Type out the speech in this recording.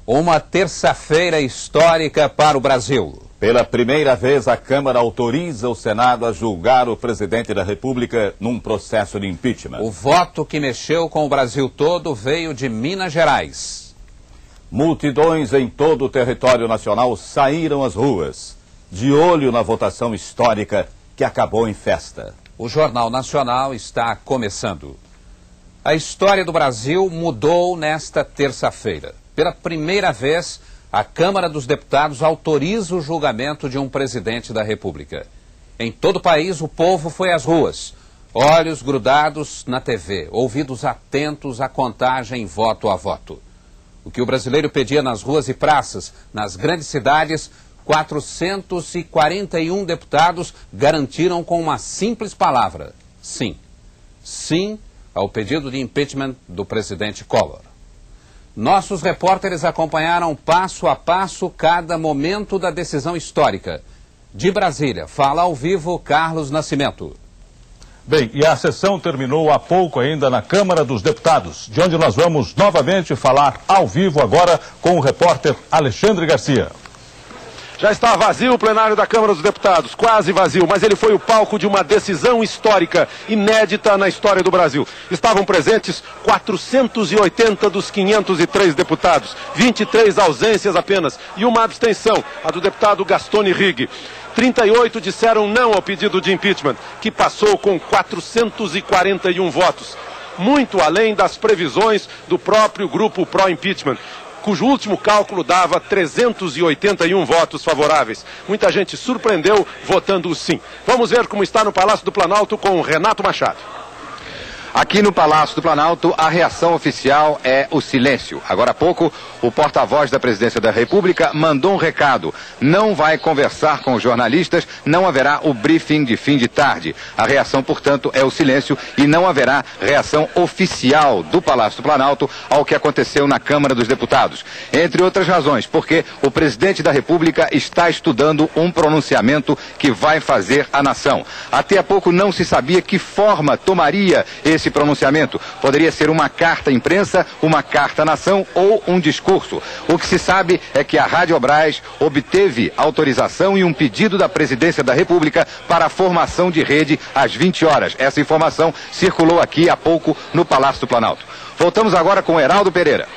Uma terça-feira histórica para o Brasil. Pela primeira vez, a Câmara autoriza o Senado a julgar o presidente da República num processo de impeachment. O voto que mexeu com o Brasil todo veio de Minas Gerais. Multidões em todo o território nacional saíram às ruas, de olho na votação histórica que acabou em festa. O Jornal Nacional está começando. A história do Brasil mudou nesta terça-feira. Pela primeira vez, a Câmara dos Deputados autoriza o julgamento de um presidente da República. Em todo o país, o povo foi às ruas, olhos grudados na TV, ouvidos atentos à contagem voto a voto. O que o brasileiro pedia nas ruas e praças, nas grandes cidades, 441 deputados garantiram com uma simples palavra: sim. Sim ao pedido de impeachment do presidente Collor. Nossos repórteres acompanharam passo a passo cada momento da decisão histórica. De Brasília, fala ao vivo Carlos Nascimento. Bem, e a sessão terminou há pouco ainda na Câmara dos Deputados, de onde nós vamos novamente falar ao vivo agora com o repórter Alexandre Garcia. Já está vazio o plenário da Câmara dos Deputados, quase vazio, mas ele foi o palco de uma decisão histórica, inédita na história do Brasil. Estavam presentes 480 dos 503 deputados, 23 ausências apenas e uma abstenção, a do deputado Gastone Rigg. 38 disseram não ao pedido de impeachment, que passou com 441 votos, muito além das previsões do próprio grupo pró-impeachment, cujo último cálculo dava 381 votos favoráveis. Muita gente surpreendeu votando sim. Vamos ver como está no Palácio do Planalto com Renato Machado. Aqui no Palácio do Planalto, a reação oficial é o silêncio. Agora há pouco, o porta-voz da Presidência da República mandou um recado. Não vai conversar com os jornalistas, não haverá o briefing de fim de tarde. A reação, portanto, é o silêncio e não haverá reação oficial do Palácio do Planalto ao que aconteceu na Câmara dos Deputados. Entre outras razões, porque o Presidente da República está estudando um pronunciamento que vai fazer à nação. Até há pouco não se sabia que forma tomaria esse pronunciamento. Poderia ser uma carta à imprensa, uma carta à nação ou um discurso. O que se sabe é que a Rádio Brás obteve autorização e um pedido da Presidência da República para a formação de rede às 20 horas. Essa informação circulou aqui há pouco no Palácio do Planalto. Voltamos agora com Heraldo Pereira.